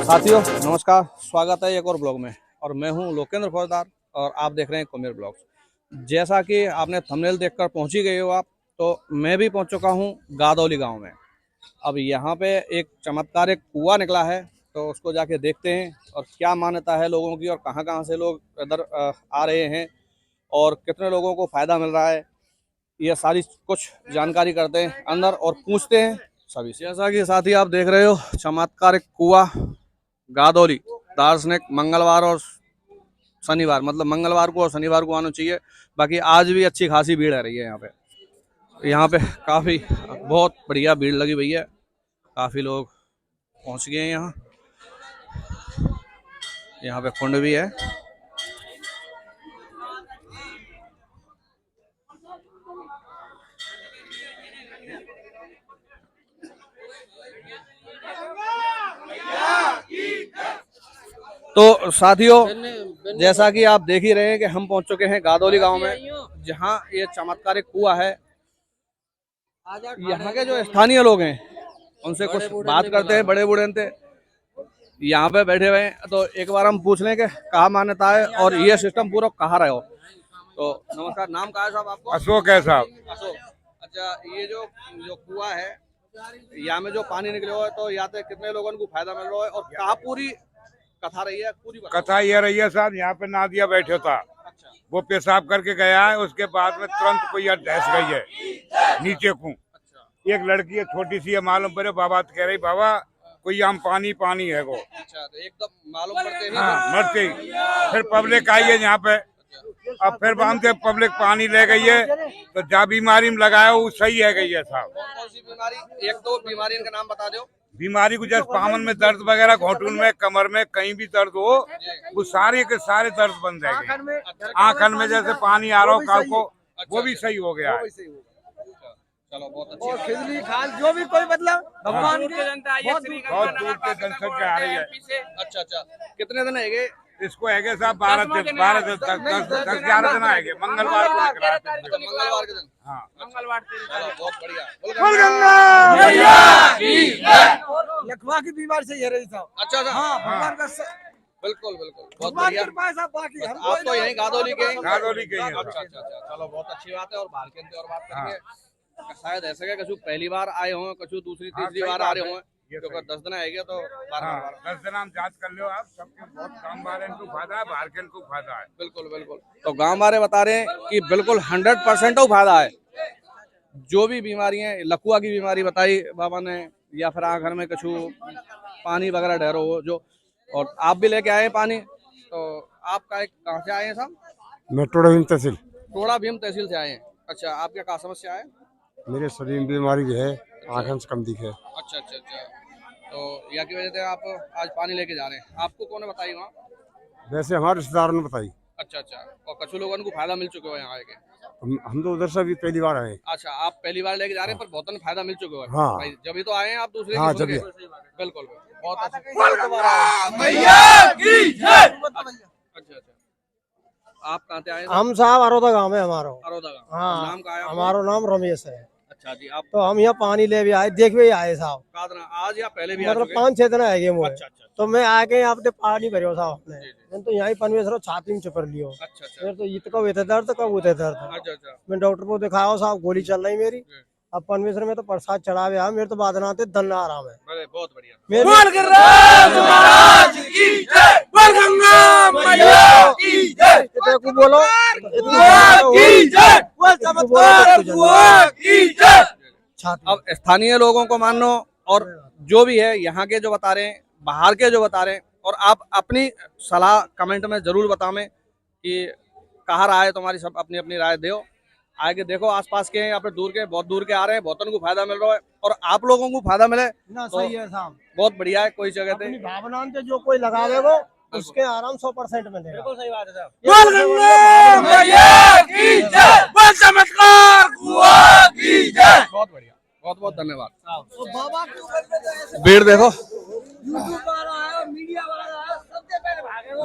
साथियों नमस्कार, स्वागत है एक और ब्लॉग में। और मैं हूं लोकेंद्र फौजदार और आप देख रहे हैं कुमेर ब्लॉग्स। जैसा कि आपने थंबनेल देखकर पहुंच ही गए हो आप, तो मैं भी पहुंच चुका हूं गादौली गांव में। अब यहां पे एक चमत्कारिक कुआं निकला है, तो उसको जाके देखते हैं और क्या मान्यता है लोगों की और कहां कहां से लोग इधर आ रहे हैं और कितने लोगों को फ़ायदा मिल रहा है। ये सारी कुछ जानकारी करते हैं अंदर और पूछते हैं सभी से। जैसा कि साथी आप देख रहे हो, चमत्कारिक कुआं गादौली। दार्शनिक मंगलवार और शनिवार, मतलब मंगलवार को और शनिवार को आना चाहिए। बाकी आज भी अच्छी खासी भीड़ आ रही है यहाँ पे काफ़ी बहुत बढ़िया भीड़ लगी हुई है। काफ़ी लोग पहुँच गए हैं यहाँ पे कुंड भी है। तो साथियों, जैसा कि आप देख ही रहे हैं कि हम पहुंच चुके हैं गादौली गांव में, जहां ये चमत्कारिक कुआं है। यहाँ के जो स्थानीय लोग हैं उनसे कुछ बात करते हैं, बड़े बूढ़े थे यहाँ पे बैठे हुए हैं। तो एक बार हम पूछ लें कि कहाँ मान्यता है और ये सिस्टम पूरा कहाँ रहे हो। तो नमस्कार, नाम कहाँ है साहब आपको? अशोक है साहब। अशोक। अच्छा, ये जो कुआं है, यहाँ में जो पानी निकले हुआ है, तो यहाँ से कितने लोगों को फायदा मिल रहा है और कहाँ पूरी कथा रही है? पूरी कथा ये रही है साहब, यहाँ पे नादिया बैठे था। अच्छा। वो पेशाब करके गया है, उसके बाद में तुरंत कोई धस गई है नीचे को। अच्छा। एक लड़की है छोटी सी है, मालूम पड़े बाबा तो कह रही बाबा कोई आम पानी पानी है वो। अच्छा, तो एकदम मालूम पड़ते ही मरते ही फिर पब्लिक आई है यहाँ पे। अब फिर हम से पब्लिक पानी ले गई है, तो जा बीमारी में लगाया वो सही है गई है साहब। कौन सी बीमारी? एक दो बीमारी का नाम बता दो। बीमारी को जैसे पामन में दर्द वगैरह, घोटून में, कमर में, कहीं भी दर्द हो वो सारे के सारे दर्द बन जाएंगे। आंखन में जैसे पानी आ रहा हो काउ को, वो भी सही हो गया है। चलो बहुत अच्छी। और खिजली खाल जो भी कोई मतलब भगवान की बहुत दूर के जनसंख्या आ रही है। अच्छा अच्छा, कितने दिन है इसको है साहब 12 दिन 11 दिन आएंगे। मंगलवार को निकला है। मंगलवार के दिन? हाँ मंगलवार। बहुत बढ़िया। लकवा की बीमारी से ये रही था। अच्छा अच्छा, हाँ भगवान का बिल्कुल बिल्कुल, बहुत भगवान बढ़िया। कृपा है। बाकी हम आप तो यहीं गादौली के हैं? गादौली के हैं। अच्छा अच्छा अच्छा, चलो बहुत अच्छी बात है। और बाहर के और बात करेंगे। शायद ऐसा है कछु पहली बार आए हों, कछु दूसरी तीसरी बार आ रहे हों, क्योंकि 10 दिन आएगा तो 10 दिन हम जांच कर लो आप। सबके बहुत काम वाले को फायदा है, बाहर के को फायदा है। बिल्कुल बिल्कुल। तो गांव वाले बता रहे हैं कि बिल्कुल 100% फायदा है। जो भी बीमारियां, लकवा की बीमारी बताई बाबा ने, या फिर आंखन में कछु पानी वगैरह डरो हो जो। और आप भी लेके आए पानी, तो आप कहाँ से आए हैं साहब? मैं टोड़ा भीम तहसील। टोड़ा भीम तहसील से आए हैं। अच्छा, आपके क्या समस्या है? मेरे शरीर में बीमारी है, आंखन से कम दिखे। अच्छा अच्छा अच्छा, तो या की वजह से आप आज पानी लेके जा रहे हैं। आपको कौन ने बताई वहाँ? वैसे हमारे रिश्तेदारों ने बताई। अच्छा अच्छा, और कुछ लोगों को फायदा मिल चुके हो यहाँ आके? हम तो उधर से भी पहली बार आए। अच्छा, आप पहली बार लेके जा रहे हैं, पर बहुत फायदा मिल चुके हो? हाँ भाई जब तो आए हैं आप दूसरे हाँ, की जब बिल्कुल बहुत अच्छा। अच्छा अच्छा, आप कहाँ से आए? हम साहब अरोदा गाँव में हमारा। अरोदा गाँव। हाँ, नाम का है हमारा नाम रमेश है। अच्छा जी, आप तो हम यहाँ पानी ले भी आए, देख भी आए साहब। आज या पहले भी मतलब 5-6 दिन आएंगे मुझे। अच्छा अच्छा, तो मैं आके यहाँ पे पानी भरियो साहब अपने। मैं तो यहाँ परमेश्वर छाती में चपर लियो। अच्छा अच्छा मेरे तो इत कब होते दर्द, कब होते दर्द। अच्छा अच्छा, मैं डॉक्टर को दिखाया साहब, गोली चल रही मेरी। अब परमेश्वर में तो प्रसाद चढ़ावे है, मेरे तो बादना आते दन आराम है। बहुत बढ़िया। बोलो अब स्थानीय लोगों को मानो और जो भी है यहाँ के जो बता रहे हैं, बाहर के जो बता रहे हैं, और आप अपनी सलाह कमेंट में जरूर बतावें कि कहाँ राय तुम्हारी, सब अपनी अपनी राय दो। आगे देखो आसपास के या फिर दूर के, बहुत दूर के आ रहे हैं, बहुतन को फायदा मिल रहा है और आप लोगों को फायदा मिले ना तो सही है साहब, बहुत बढ़िया है। कोई जगह अपनी भावना से जो कोई लगावे वो उसके आराम 100% मिलेगा। बिल्कुल सही बात है साहब। बहुत बढ़िया, बहुत बहुत धन्यवाद। भीड़ देखो,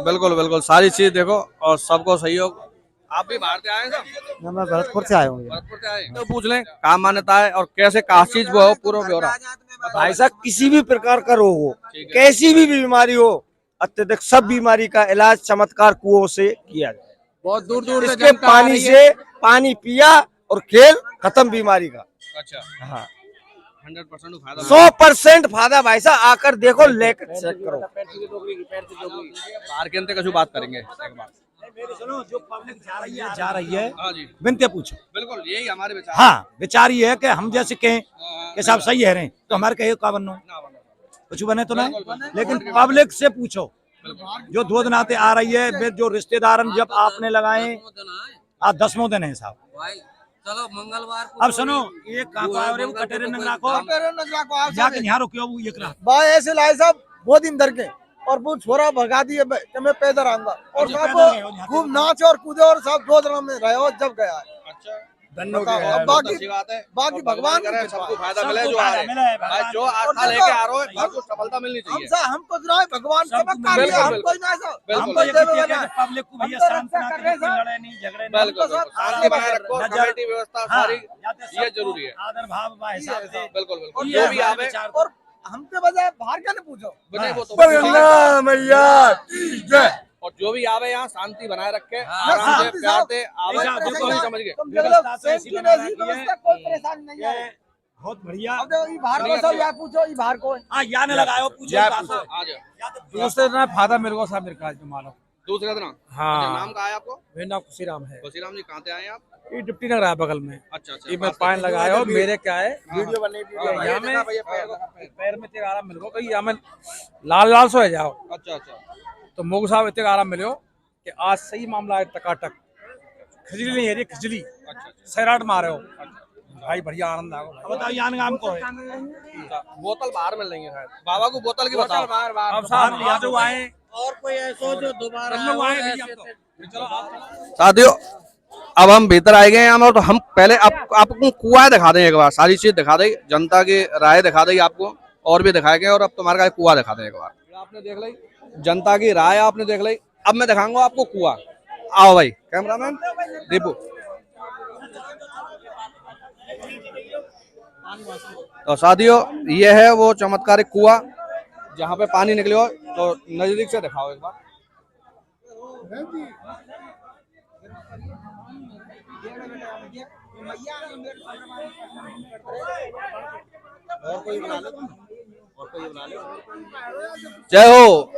बिल्कुल बिल्कुल, सारी चीज देखो और सबको सहयोग। आप भी बाहर से आए हैं साहब? मैं भरतपुर से आया हूँ। भरतपुर से आए तो पूछ लें क्या मान्यता है और कैसे कहा चीज वो पूरा ब्यौरा। भाई साहब किसी भी प्रकार का रोग हो, कैसी भी बीमारी हो, अत्यधिक सब बीमारी का इलाज चमत्कार कुओं से किया जाए। बहुत दूर दूर से इसके जनता आ पानी रही है। से पानी पिया और खेल खत्म बीमारी का। अच्छा, हाँ 100% फायदा 100% फायदा भाई साहब, आकर देखो, लेकर चेक करो। बाहर के अंदर कछु बात करेंगे एक बार। जो पब्लिक जा रही है हाँ जी, बिनते पूछो। बिल्कुल यही हमारे विचार। हाँ विचार ये है कि हम जैसे कहें कि साहब सही है रहे तो हमारे कहे का बनना कुछ बने तो नहीं, लेकिन पब्लिक से पूछो जो दूध नाते आ रही है, फिर जो रिश्तेदार जब आपने लगाए आज 10वां दिन है साहब। चलो मंगलवार को अब सुनो, एक काको आयो रे वो कटेरे नंगरा को जाके यहाँ रुकियो वो एक रात भाई ऐसे लाए साहब बहुत दिन दर के और वो छोरा भगा दिए कि मैं पैदल आऊंगा और अच्छा, पैदल गए हो साहब यहाँ खूब नाचे और कूदे और सब 2 दिन में रहे हो जब गया है। अच्छा, बताओ, अब बहुत बाकी अच्छी बात है। बाकी और भगवान करे की सबको कृपा। फायदा मिले, जो आ रहे हैं। मिला है भाई भगवान जो की आस्था लेके आ रहे हो सबको सफलता मिलनी चाहिए। हमको जो है भगवान सबको चमत्कार बिल्कुल, दिया, बिल्कुल, हमको ही ना ऐसा बिल्कुल, हम हमको तो ये देवे कहते वाला हैं है। कि पब्लिक को भैया हम तो शांत रक्षा ना कर करें, रहे कोई हैं लड़े नहीं झगड़े नहीं। बिल्कुल बिल्कुल, शांति बनाए रखो, नजर- कमेटी व्यवस्था हाँ, सारी जाते ये सबको जरूरी है। आदर भाव बा हिसाब से बिल्कुल बिल्कुल, ये जो भी हमारे आवे विचार और हमसे बजाय बाहर क्या नहीं पूछो। नहीं वो तो बलगना मैया की जय। और जो भी आवे यहाँ शांति बनाए रखे, हाँ, आराम से शांति प्यार साहब। से आवे, ऐसा बिल्कुल देखो, नहीं समझ गए। तुम व्यवस्था तो सेम ऐसी की बना नहीं, रखी है। व्यवस्था कोई परेशानी नहीं है। बहुत बढ़िया। अब देखो ये बाहर को सब यार पूछो, ये बाहर को हाँ यहाँ ने लगायो पूछो आ बात। जाओ दूसरे दिन फायदा मेरे को साहब मेरे काज में मानो। दूसरा दिन। हाँ। अच्छा, नाम कहा है आपको? मेरा नाम खुशीराम है। खुशीराम जी, कहाँ से आए हैं आप? ये डिप्टी नगर है बगल में। अच्छा अच्छा, ये मैं पान लगाया हो, मेरे क्या है वीडियो बने यहाँ में पैर में इतने आराम मिलो कहीं यहाँ में लाल लाल सो है जाओ। अच्छा अच्छा, तो मोग साहब इतने आराम मिलो कि आज सही मामला है, टकाटक खिचड़ी नहीं है, खिचड़ी सैराट मारे हो भाई, बढ़िया आनंद आ गया। बताओ यहाँ नाम को है बोतल बाहर मिल रही है शायद। बाबा को बोतल की बताओ। अब साहब यहाँ जो आए और कोई ऐसा जो दोबारा हम लोग आए हो, भैया, ऐसे अब तो चलो आप साथियों, अब हम भीतर आए गए हैं यहाँ, तो हम पहले आपको कुआं दिखा दें एक बार, सारी चीज दिखा दें, जनता की राय दिखा दें आपको, और भी दिखाए गए, और अब तुम्हारे का कुआं दिखा दें एक बार। आपने देख ली जनता की राय, आपने देख ली, अब मैं दिखाऊंगा आपको कुआं। आओ भाई कैमरामैन दीपू। तो साथियों, ये है वो चमत्कारिक कुआं जहाँ पे पानी निकले हो, तो नजदीक से दिखाओ एक बार। जय हो,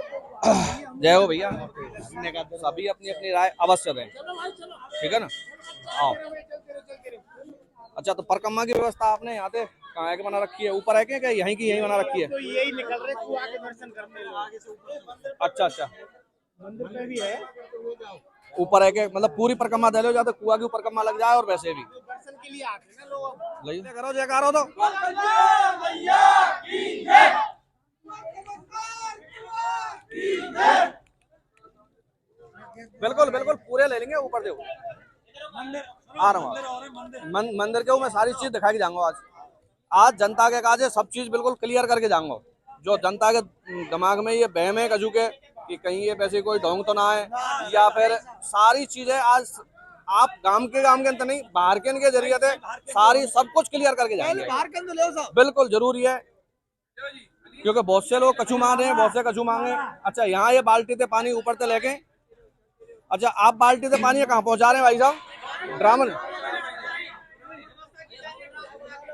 जय हो भैया। सभी अपनी अपनी राय अवश्य दें, ठीक है ना। आओ। अच्छा, तो परिक्रमा की व्यवस्था आपने यहाँ पे कहाँ है कि बना रखी है? ऊपर है क्या यहीं की यहीं बना रखी है? तो यही निकल रहे कुआं के दर्शन करने लोग। अच्छा अच्छा, मंदिर में भी है ऊपर है क्या, मतलब पूरी परिक्रमा दे लो, जाते कुआं की परिक्रमा लग जाए, और वैसे भी दर्शन के लिए आते हैं ना लोग। लइए करो, जयकारो तो। बिल्कुल बिल्कुल, पूरे ले लेंगे ऊपर देखो। आ रहा हूँ मंदिर के मैं सारी चीज दिखा के जाऊंगा आज। आज जनता के काज है, सब चीज बिल्कुल क्लियर करके जाऊंगा। जो जनता के दिमाग में ये बहम है कजू के कि कहीं ये पैसे कोई ढोंग तो ना है, या फिर सारी चीजें आज आप गांव के अंदर नहीं, बाहर के इनके जरिए थे, सारी सब कुछ क्लियर करके जाएंगे। बाहर के अंदर ले साहब। बिल्कुल जरूरी है, क्योंकि बहुत से लोग कछू मांग रहे हैं, बहुत से कछू मांगे। अच्छा, यहाँ ये बाल्टी से पानी ऊपर से लेके, अच्छा आप बाल्टी से पानी कहाँ पहुंचा रहे हैं भाई साहब? ड्राम में।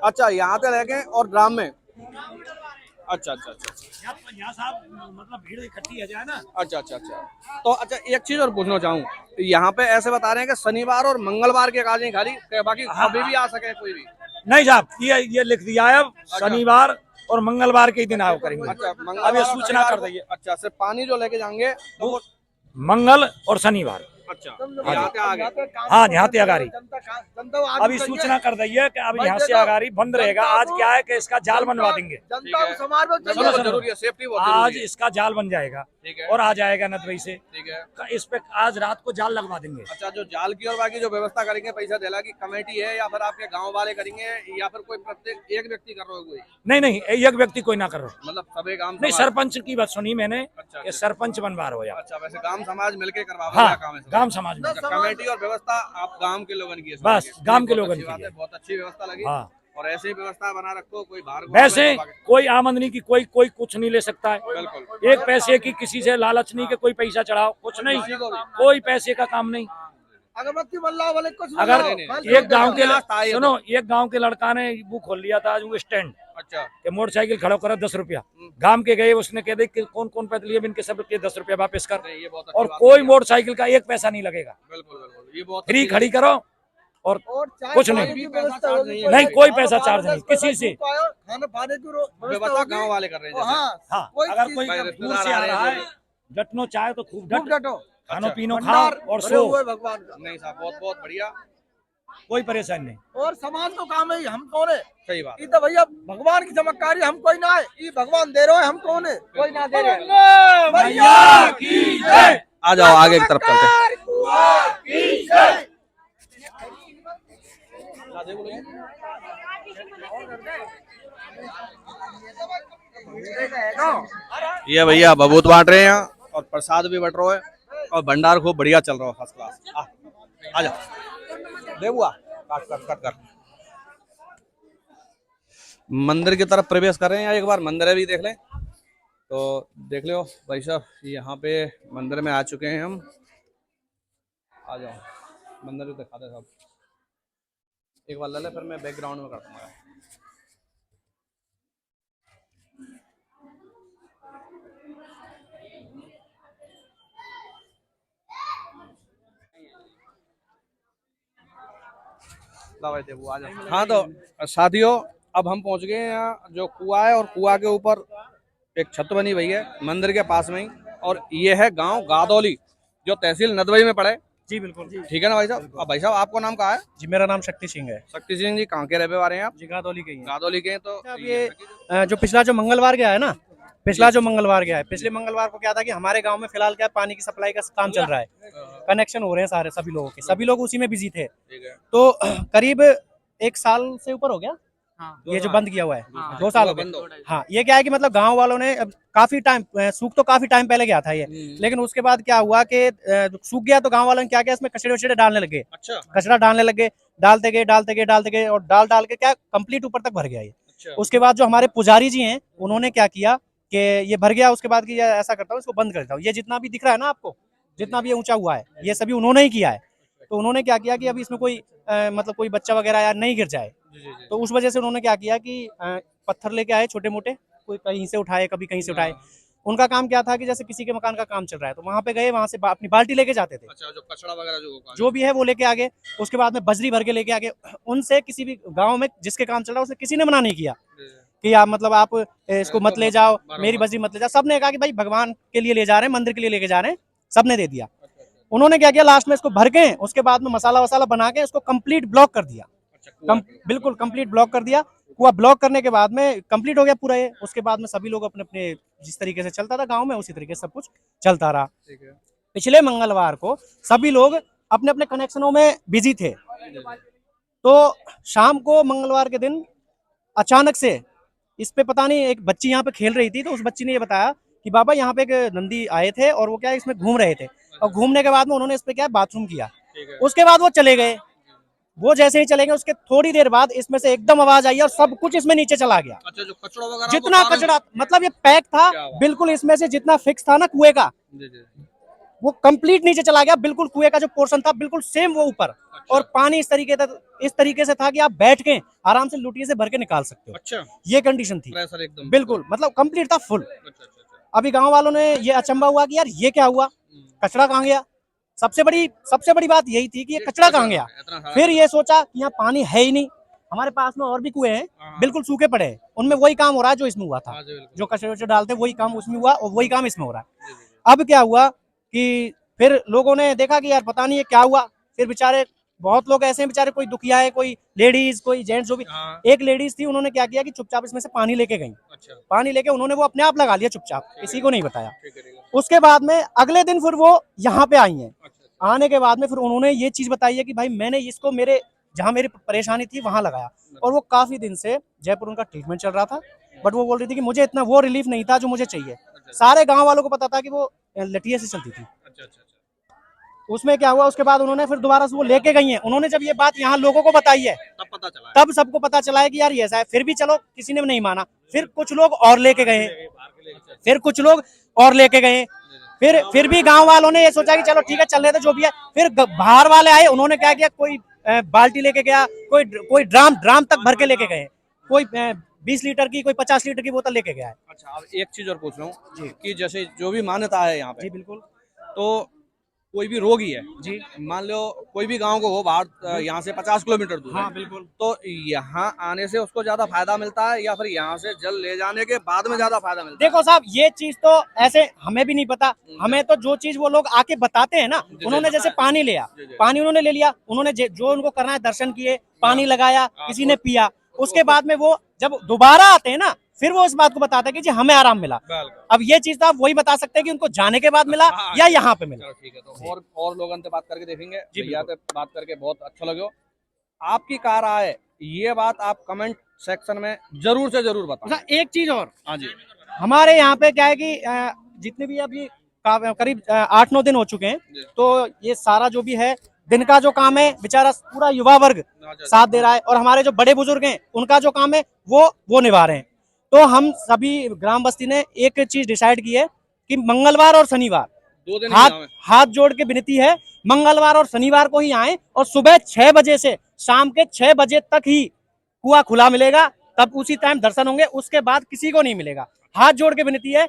अच्छा, यहाँ से लेके और ड्राम में। अच्छा अच्छा अच्छा, यहाँ साहब मतलब भीड़ इकट्ठी है जाए ना। अच्छा अच्छा अच्छा। तो अच्छा, एक चीज और पूछना चाहूँ, यहाँ पे ऐसे बता रहे हैं कि शनिवार और मंगलवार के काज नहीं खाली, बाकी कभी भी आ सके कोई भी? नहीं साहब, ये लिख दिया है, अब शनिवार और मंगलवार के ही दिन आओ करेंगे। अच्छा, अब ये सूचना कर दीजिए। अच्छा, सिर्फ पानी जो लेके जाएंगे तो वो। मंगल और शनिवार। अच्छा, यहाँ से आ गए। हाँ, यहाँ से अगारी जनता अभी सूचना कर दइए कि अब यहाँ से अगारी बंद रहेगा। आज क्या है कि इसका जाल बनवा देंगे, जनता को समाज में चलो, चाहिए। जरूरी है, सेफ्टी बहुत आज जरूरी है। इसका जाल बन जाएगा ठीक है, और आ जाएगा नदवई से। ठीक है। इस पे आज रात को जाल लगवा देंगे। अच्छा, जो जाल की और बाकी जो व्यवस्था करेंगे, पैसा देला की कमेटी है या फिर आपके गांव वाले करेंगे, या फिर कोई प्रत्येक एक व्यक्ति कर रहे हो? कोई नहीं, एक व्यक्ति कोई ना कर रहा। मतलब सभी गांव नहीं, समाज? सरपंच की बात सुनी मैंने अच्छा, कि सरपंच बनवा रहे हो या। अच्छा, वैसे गांव समाज मिलके करवा हाँ, काम है? गांव समाज में। कमेटी और व्यवस्था आप गांव के लोगों की है? बस, गांव के बहुत लोगों अच्छी की बात है। है, बहुत अच्छी व्यवस्था लगी। हाँ। और ऐसे ही व्यवस्था बना रखो, कोई बाहर वैसे कोई आमदनी की कोई कुछ नहीं ले सकता है। बिल्कुल। एक पैसे की किसी से लालच नहीं कि कोई पैसा चढ़ाओ, कुछ नहीं, कोई पैसे का काम नहीं। अगरबत्ती बल्ला वाले कुछ अगर एक गांव के था ये तो। सुनो, एक गांव के लड़का ने वो खोल लिया था आज वो स्टैंड अच्छा के मोटरसाइकिल खड़ा करा 10 रुपया, गांव के गए उसने कह दे कि कौन कौन पैदल लिए, इनके सब के 10 रुपया वापस कर, ये बहुत और अच्छी बात कोई है। मोटरसाइकिल का एक पैसा नहीं लगेगा, बिल्कुल बिल्कुल, ये बहुत फ्री अच्छी खड़ी करो और कुछ नहीं, नहीं कोई पैसा चार्ज नहीं किसी से। खाना पाने की व्यवस्था गांव वाले कर रहे हैं जैसे। हाँ, कोई अगर चीज कोई भाई दूर रिश्तेदार से आ आ रहे रहा हैं है, डटनो चाहे तो खूब खूब डट, डटो। खानो पीनो खाओ भंडार और भरे सो, हुए भगवान का। नहीं साहब, बहुत बहुत बढ़िया, कोई परेशानी नहीं। और समाज को काम है, हम कौन है? सही बात ये तो भैया भगवान की चमत्कारी, हम कोई ना है, ये भगवान दे रहे हो, हम कौन है? कोई ना दे रहे। भैया की जय। आ जाओ आगे की तरफ चलते हैं। ये भैया बबूत बांट रहे हैं यहाँ, और प्रसाद भी बट रहा है, और भंडार खूब बढ़िया चल रहा है, फर्स्ट क्लास। आ जाओ देवुआ, काट काट काट काट। मंदिर की तरफ प्रवेश कर रहे हैं, एक बार मंदिर भी देख लें तो देख लो भाई साहब, यहाँ पे मंदिर में आ चुके हैं हम। आ जाओ मंदिर भी दिखाते हैं साहब, एक बार ले ले, फिर मैं बैकग्राउंड में कर दूंगा। हाँ तो साथियों, अब हम पहुंच गए हैं यहाँ जो कुआं है, और कुआं के ऊपर एक छत बनी हुई है मंदिर के पास में ही, और ये है गांव गादौली जो तहसील नदवई में पड़े। जी बिल्कुल ठीक है ना भाई साहब? अब भाई साहब आपको नाम कहा है? जी, मेरा नाम शक्ति सिंह है। शक्ति सिंह जी, कहाँ के रहने वाले हैं आप? जी, गादौली के ही हैं। गादौली के हैं। तो अब ये जो पिछला जो मंगलवार गया है ना, पिछले मंगलवार को क्या था कि हमारे गांव में फिलहाल क्या पानी की सप्लाई का काम चल रहा है, कनेक्शन हो रहे हैं सारे, सभी लोगों के, सभी लोग उसी में बिजी थे। ठीक है। तो करीब 1 साल से ऊपर हो गया ये जो बंद किया हुआ है, 2 साल हो बंद गए। हो। हाँ, ये क्या है कि मतलब गांव वालों ने अब काफी टाइम, सूख तो काफी टाइम पहले गया था ये, लेकिन उसके बाद क्या हुआ कि सूख गया तो गांव वालों ने क्या किया, इसमें कचड़े वचड़े डालने लगे, अच्छा कचरा डालने लगे, डालते गए और डाल के क्या कंप्लीट ऊपर तक भर गया ये। अच्छा। उसके बाद जो हमारे पुजारी जी हैं, उन्होंने क्या किया कि ये भर गया, उसके बाद कि ये ऐसा करता हूँ, इसको बंद कर देता हूँ। ये जितना भी दिख रहा है ना आपको, जितना भी ये ऊंचा हुआ है, ये सभी उन्होंने ही किया है। तो उन्होंने क्या किया कि अभी इसमें कोई मतलब कोई बच्चा वगैरह या नहीं गिर जाए, तो उस वजह से उन्होंने क्या किया कि पत्थर लेके आए छोटे मोटे, कोई कहीं से उठाए, कभी कहीं से उठाए। उनका काम क्या था कि जैसे किसी के मकान का काम चल रहा है तो वहां पे गए, वहां से अपनी बाल्टी लेके जाते थे, अच्छा, जो कचरा वगैरह जो भी है वो लेके आगे, उसके बाद में बजरी भर के लेके आगे। उनसे किसी भी गांव में जिसके काम चल रहा है उसने किसी ने मना नहीं किया कि आप मतलब आप इसको मत ले जाओ, मेरी बजरी मत ले जाओ। सबने कहा कि भाई भगवान के लिए ले जा रहे हैं, मंदिर के लिए लेके जा रहे हैं, सबने दे दिया। उन्होंने क्या किया, लास्ट में इसको भर के, उसके बाद में मसाला वसाला बना के इसको कंप्लीट ब्लॉक कर दिया, बिल्कुल कंप्लीट ब्लॉक कर दिया। कुआं ब्लॉक करने के बाद में कंप्लीट हो गया पूरा ये। उसके बाद में सभी लोग अपने अपने जिस तरीके से चलता था गांव में, उसी तरीके से सब कुछ चलता रहा। पिछले मंगलवार को सभी लोग अपने अपने कनेक्शनों में बिजी थे, तो शाम को मंगलवार के दिन अचानक से इस पे पता नहीं, एक बच्ची यहाँ पे खेल रही थी, तो उस बच्ची ने ये बताया कि बाबा यहाँ पे एक नंदी आए थे और वो क्या इसमें घूम रहे थे, और घूमने के बाद में उन्होंने इस पे क्या बाथरूम किया। उसके बाद वो चले गए। वो जैसे ही चले गए, उसके थोड़ी देर बाद इसमें से एकदम आवाज आई और सब कुछ इसमें नीचे चला गया। अच्छा, जो कचरा वगैरह जितना कचरा, मतलब ये पैक था बिल्कुल, इसमें से जितना फिक्स था ना कुएं का, वो कंप्लीट नीचे चला गया। बिल्कुल कुएं का जो पोर्शन था बिल्कुल सेम वो ऊपर, और पानी इस तरीके से था कि आप बैठ के आराम से लुटिये से भर के निकाल सकते हो। अच्छा, ये कंडीशन थी, प्रेशर एकदम बिल्कुल मतलब कंप्लीट था, फुल। अच्छा। अभी गांव वालों ने ये अचंबा हुआ कि यार ये क्या हुआ, कचरा कहाँ गया। सबसे बड़ी बात यही थी कि ये कचरा कहाँ गया। फिर ये सोचा कि यहाँ पानी है ही नहीं, हमारे पास में और भी कुएं हैं बिल्कुल सूखे पड़े हैं, उनमें वही काम हो रहा है जो इसमें हुआ था, जो कचरे वचरे डालते वही काम उसमें हुआ और वही काम इसमें हो रहा है। अब क्या हुआ कि फिर लोगों ने देखा कि यार पता नहीं ये क्या हुआ। फिर बेचारे बहुत लोग ऐसे हैं बेचारे, कोई दुखिया है, कोई लेडीज, कोई जेंट्स, जो भी। एक लेडीज थी, उन्होंने क्या किया कि चुपचाप इसमें से पानी लेके गई। अच्छा। पानी लेके उन्होंने वो अपने आप लगा लिया चुपचाप, किसी को नहीं बताया। उसके बाद में अगले दिन फिर वो यहाँ पे आई हैं। आने के बाद में फिर उन्होंने ये चीज बताई है कि भाई मैंने इसको मेरे जहाँ मेरी परेशानी थी वहां लगाया, और वो काफी दिन से जयपुर उनका ट्रीटमेंट चल रहा था, बट वो बोल रही थी कि मुझे इतना वो रिलीफ नहीं था जो मुझे चाहिए। सारे गाँव वालों को पता था कि वो लठिये से चलती थी। उसमें क्या हुआ, उसके बाद उन्होंने फिर दोबारा से वो लेके गई हैं। उन्होंने जब ये बात यहाँ लोगों को बताई है तब पता चला तब सबको पता चला है कि यार ये ऐसा है। फिर भी चलो किसी ने नहीं माना, फिर कुछ लोग और लेके गए, फिर कुछ लोग और लेके गए, फिर भी गांव वालों ने ये सोचा कि चलो ठीक है चल रहे थे जो भी है। फिर बाहर वाले आए, उन्होंने क्या किया, कोई बाल्टी लेके गया, कोई ड्राम तक भर के लेके गए, कोई 20 लीटर की, कोई 50 लीटर की बोतल लेके गया है। अच्छा, अब एक चीज और पूछ रहा हूँ जी कि जैसे जो भी मान्यता है यहाँ पे जी बिल्कुल। तो कोई भी रोगी है जी, मान लो कोई भी गांव को हो बाहर, यहाँ से 50 किलोमीटर दूर है, हाँ बिल्कुल। तो यहाँ आने से उसको ज्यादा फायदा मिलता है या फिर यहाँ से जल ले जाने के बाद में ज्यादा फायदा मिलता है? देखो साहब, ये चीज तो ऐसे हमें भी नहीं पता। हमें तो जो चीज वो लोग आके बताते हैं ना, उन्होंने जैसे पानी लिया, पानी उन्होंने ले लिया, उन्होंने जो उनको करना है दर्शन किए, पानी लगाया, किसी ने पिया, उसके बाद में वो जब दोबारा आते हैं ना, फिर वो इस बात को बताते हैं कि जी हमें आराम मिला। अब ये चीज तो आप वही बता सकते हैं कि उनको जाने के बाद मिला या यहाँ पे मिला। चलो ठीक है, तो और लोगों से बात करके देखेंगे। भैया से बात करके बहुत अच्छा लगे। आपकी कार आए, ये बात आप कमेंट सेक्शन में जरूर से जरूर बताएं। अच्छा, एक चीज और, हाँ जी, हमारे यहाँ पे क्या है कि जितने भी अभी करीब 8-9 दिन हो चुके हैं, तो ये सारा जो भी है दिन का जो काम है, बेचारा पूरा युवा वर्ग साथ दे रहा है, और हमारे जो बड़े बुजुर्ग हैं उनका जो काम है वो निभा रहे हैं। तो हम सभी ग्राम बस्ती ने एक चीज डिसाइड की है कि मंगलवार और शनिवार 2 दिन हाथ जोड़ के विनती है, मंगलवार और शनिवार को ही आए, और सुबह 6 बजे से शाम के 6 बजे तक ही कुआं खुला मिलेगा, तब उसी टाइम दर्शन होंगे, उसके बाद किसी को नहीं मिलेगा। हाथ जोड़ के विनती है,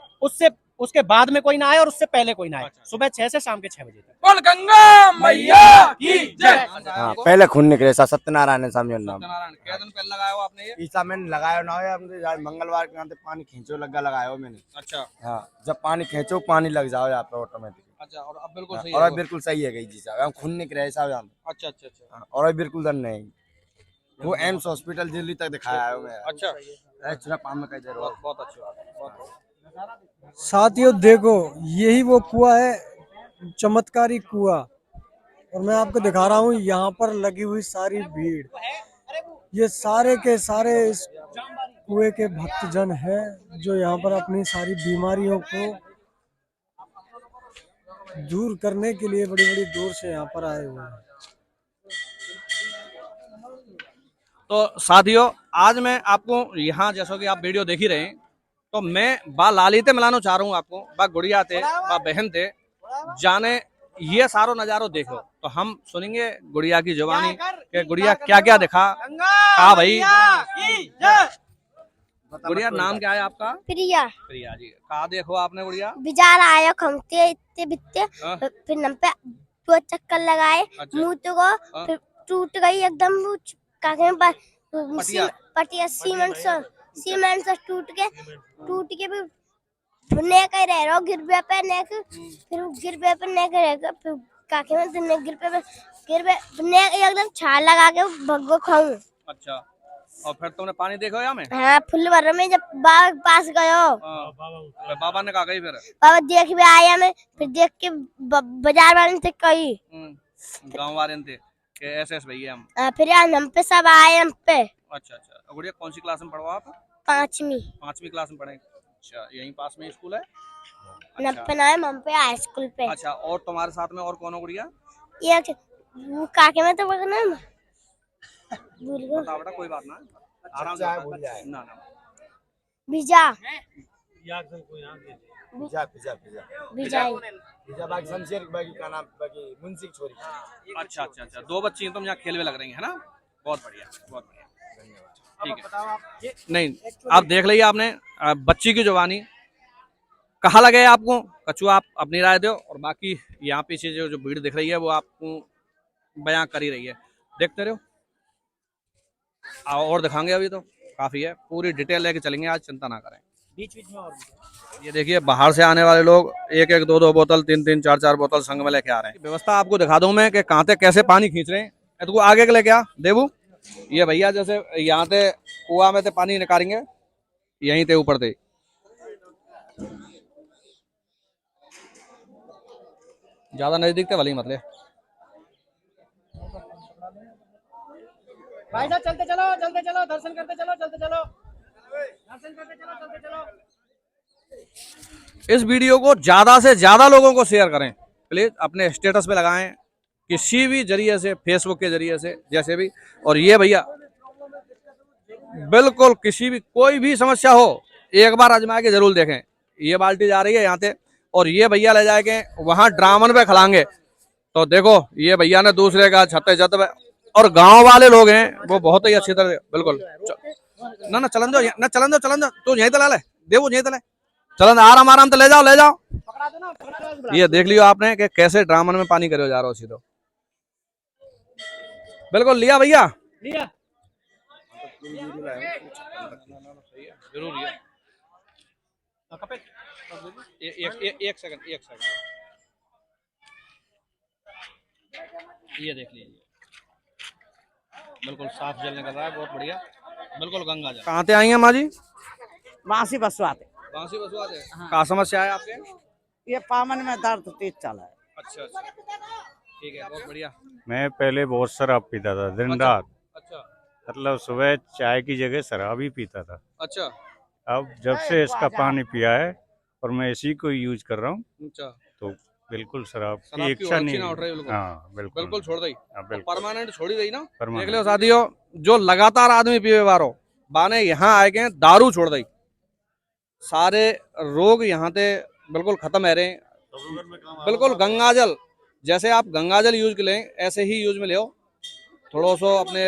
उसके बाद में कोई ना आए और उससे पहले कोई ना आए, सुबह 6 से शाम के 6 बजे तक। बोल गंगा मैया की जय। हाँ, पहले खून निकले सा सत्यनारायण समझो नाम। सत्यनारायण क्या दिन पहले लगाया हो आपने ये? ईसा मैंने लगाया ना हो, हमने मंगलवार के नाते पानी खींचो लगा लगाया हो मैंने। अच्छा हाँ, जब पानी खींचो पानी लग जाओ यहाँ पे ऑटोमेटिक। अच्छा, और अब बिल्कुल सही और है अब बिल्कुल सही है गई जी साहब, हम खून निकले साहब यहाँ पे। अच्छा अच्छा अच्छा हाँ, और अब बिल्कुल डर नहीं। वो एम्स हॉस्पिटल दिल्ली तक दिखाया है मैं। अच्छा, एक्चुअली पाम में कई देर बहुत बहुत अच्छी बात है, बहुत साथियों देखो, यही वो कुआं है, चमत्कारी कुआं, और मैं आपको दिखा रहा हूँ यहाँ पर लगी हुई सारी भीड़। ये सारे के सारे इस कुएं के भक्तजन हैं जो यहाँ पर अपनी सारी बीमारियों को दूर करने के लिए बड़ी बड़ी दूर से यहाँ पर आए हुए हैं। तो साथियों, आज मैं आपको यहाँ जैसा कि आप वीडियो देख ही रहे हैं, तो मैं बा लालिते मिलाना चाह रहा हूँ आपको, बा गुड़िया थे, बा बहन थे, जाने ये सारो नजारो देखो। तो हम सुनेंगे गुड़िया की जुबानी कि गुड़िया क्या क्या दिखा। कहा भाई गुड़िया, नाम क्या है आपका? प्रिया। प्रिया जी, कहा देखो आपने गुड़िया? बिजार आया खमते इतने बित्ते, हाँ? फिर नम पे 2 चक्कर लगाए, अच्छा। मुंह तो को फिर टूट गई एकदम, वो पटिया? पटिया सीमेंट से टूट के फिर नेक ही रह रहा गिरबे पे नेक, फिर गिरबे पे नेक रहेगा, फिर काके में तो नेक गिरबे नेक एकदम छाल लगा के भगो खाऊं। अच्छा, और फिर तुमने पानी देखो यहाँ में? हाँ, फुल भर में जब बाग पास गयो, फिर बाबा ने कहा गई, फिर बाबा देख भी आया, मैं फिर देख के बाजार वाले से कही, गाँव वाले थे कि ऐसे ऐसे भैया हम। फिर यार हम पे सब आए हम पे। अच्छा अच्छा, गुड़िया कौन सी क्लास में पढ़ो आप? 5वीं क्लास में पढ़े। अच्छा, यहीं पास में स्कूल है? नप्पे ना हम पे हाई स्कूल पे। अच्छा, और तुम्हारे साथ में और कौन हो गुड़िया? ये वो काके में तो बोलना भूल गया। बता बेटा, कोई बात ना, आराम से भूल जाए ना ना। बीजा पिज्जा पिज्जा पिज्जा बीजा पिज्जा बाकी शमशेर बाकी का नाम बाकी मुंशी की छोरी। अच्छा अच्छा अच्छा, 2 बच्ची हैं तुम, यहाँ खेलवे लग रही है ना? बहुत बढ़िया, बहुत बढ़िया, ठीक है। नहीं, आप देख लिया आपने बच्ची की जुबानी, कहा लगे आपको कछु, आप अपनी राय दो, और बाकी यहाँ पीछे जो भीड़ दिख रही है वो आपको बयां कर ही रही है, देखते रहो। और दिखाएंगे, अभी तो काफी है, पूरी डिटेल लेके चलेंगे आज, चिंता ना करें। बीच बीच में और ये देखिए, बाहर से आने वाले लोग 1-1, 2-2 बोतल, 3-3, 4-4 बोतल संग में लेके आ रहे हैं। व्यवस्था आपको दिखा दूं मैं कि कहाँ से कैसे पानी खींच रहे हैं। तो आगे के लेके आ देवू, ये भैया जैसे यहाँ से कुआं में से पानी निकालेंगे, यहीं से ऊपर से ज्यादा नजदीक थे भले मतलब। भाई साहब चलते चलो दर्शन करते चलो, चलते चलो दर्शन करते चलो, चलते चलो। इस वीडियो को ज्यादा से ज्यादा लोगों को शेयर करें, प्लीज अपने स्टेटस पे लगाएं, किसी भी जरिए से, फेसबुक के जरिए से, जैसे भी। और ये भैया बिल्कुल किसी भी कोई भी समस्या हो एक बार आजमा के जरूर देखें। ये बाल्टी जा रही है यहाँ से और ये भैया ले जाएंगे वहां ड्रामन पे खिलाएंगे। तो देखो ये भैया ने दूसरे का छते छत पे, और गांव वाले लोग हैं वो बहुत ही अच्छी तरह बिल्कुल ना ना चलन दो ना चलन दो तू यहीं तला ले दे वो यहीं तले चलन आराम आराम तो ले जाओ। ये देख लियो आपने कि कैसे ड्रामन में पानी करे जा रहा हो सीधो। बिल्कुल लिया भैया लिया जरूर एक सेकंड ये देख लीजिए बिल्कुल साफ जल निकल रहा है, बहुत बढ़िया, बिल्कुल गंगा जल। कहाँ से आई हैं माँ जी? वासी बसवाते बांसी बसवाते। कहाँ समस्या है आपके? ये पामन में दर्द तेज चला है। अच्छा ठीक है, बहुत बढ़िया। मैं पहले बहुत शराब पीता था दिन रात, अच्छा मतलब सुबह चाय की जगह शराब ही पीता था। अच्छा अब जब से इसका पानी पिया है और मैं इसी को यूज कर रहा हूँ अच्छा तो बिल्कुल शराब शराब की की इच्छा अच्छी नहीं ना उठ रही है, बिल्कुल। हाँ बिल्कुल छोड़ दी, हाँ, बिल्कुल परमानेंट छोड़ी गई ना। देख परमानेंट। लो साथियों, जो लगातार आदमी पीवे बारो बाने यहाँ आए गए दारू छोड़ दी, सारे रोग यहाँ से बिल्कुल खत्म है रहे। बिल्कुल गंगाजल, जैसे आप गंगाजल यूज कर लें ऐसे ही यूज में ले, थोड़ा सा अपने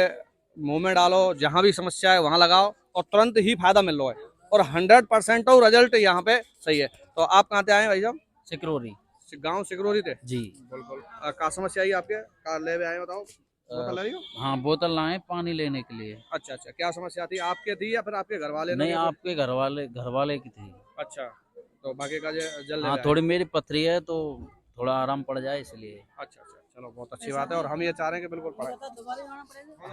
मुंह में डालो, जहाँ भी समस्या है वहाँ लगाओ और तुरंत ही फायदा मिल रहा है और 100% और रिजल्ट यहाँ पे सही है। तो आप कहाँ से आए भाई साहब? सिकरोरी गांव सिकरोरी थे जी। बिल्कुल। का समस्या आई आपके? कार ले आए बताओ। बोतल लाई हो? हाँ बोतल लाए पानी लेने के लिए। अच्छा क्या समस्या थी? आपके थी या फिर आपके घर वाले? नहीं आपके घर वाले की थी। अच्छा तो बाकी का जल हाँ थोड़ी मेरी पथरी है तो थोड़ा आराम पड़ जाए इसलिए। अच्छा चलो बहुत अच्छी बात है। और हम ये चाह रहे हैं कि बिल्कुल पढ़े।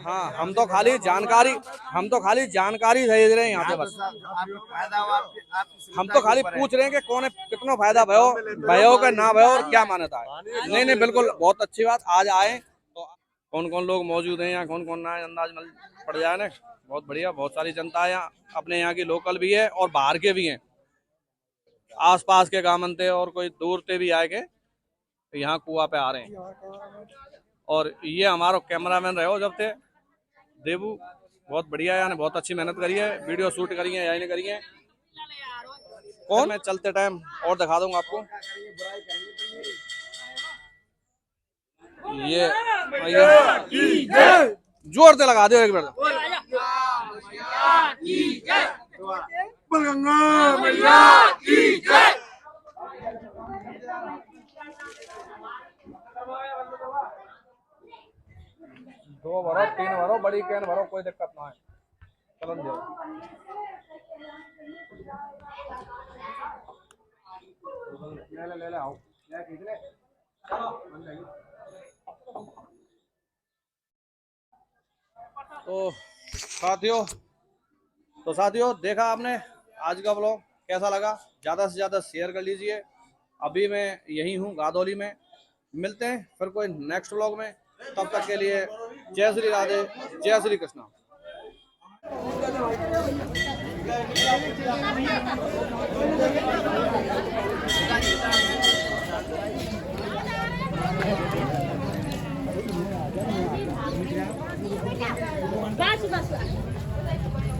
हाँ हम तो खाली जानकारी भेज रहे हैं यहाँ पे, बस हम तो खाली पूछ रहे हैं कि कौन है कितना फायदा भयो का ना भयो और क्या मान्यता है। नहीं बिल्कुल बहुत अच्छी बात। आज आए तो कौन कौन लोग मौजूद हैं यहाँ, कौन कौन ना है अंदाज मिल पड़ जाए ना। बहुत बढ़िया, बहुत सारी जनता है यहाँ, अपने यहाँ की लोकल भी है और बाहर के भी हैं, आसपास के गामन थे और कोई दूर से भी आए के यहाँ कुआ पे आ रहे हैं। और ये हमारा कैमरामैन रहे हो जब थे देवू, बहुत बढ़िया यानी बहुत अच्छी मेहनत करी है, वीडियो शूट करी है यही करी है। कौन मैं चलते टाइम और दिखा दूंगा आपको। ये जोर से लगा दो एक बार। दो भरो, तीन भरो, बड़ी कैन भरो, कोई दिक्कत ना है। चलन दो। ले आओ, ले खींच ले। तो साथियों देखा आपने आज का व्लॉग, कैसा लगा ज़्यादा से ज़्यादा शेयर कर लीजिए। अभी मैं यही हूँ गादौली में, मिलते हैं फिर कोई नेक्स्ट व्लॉग में। तब तक के लिए जय श्री राधे, जय श्री कृष्णा।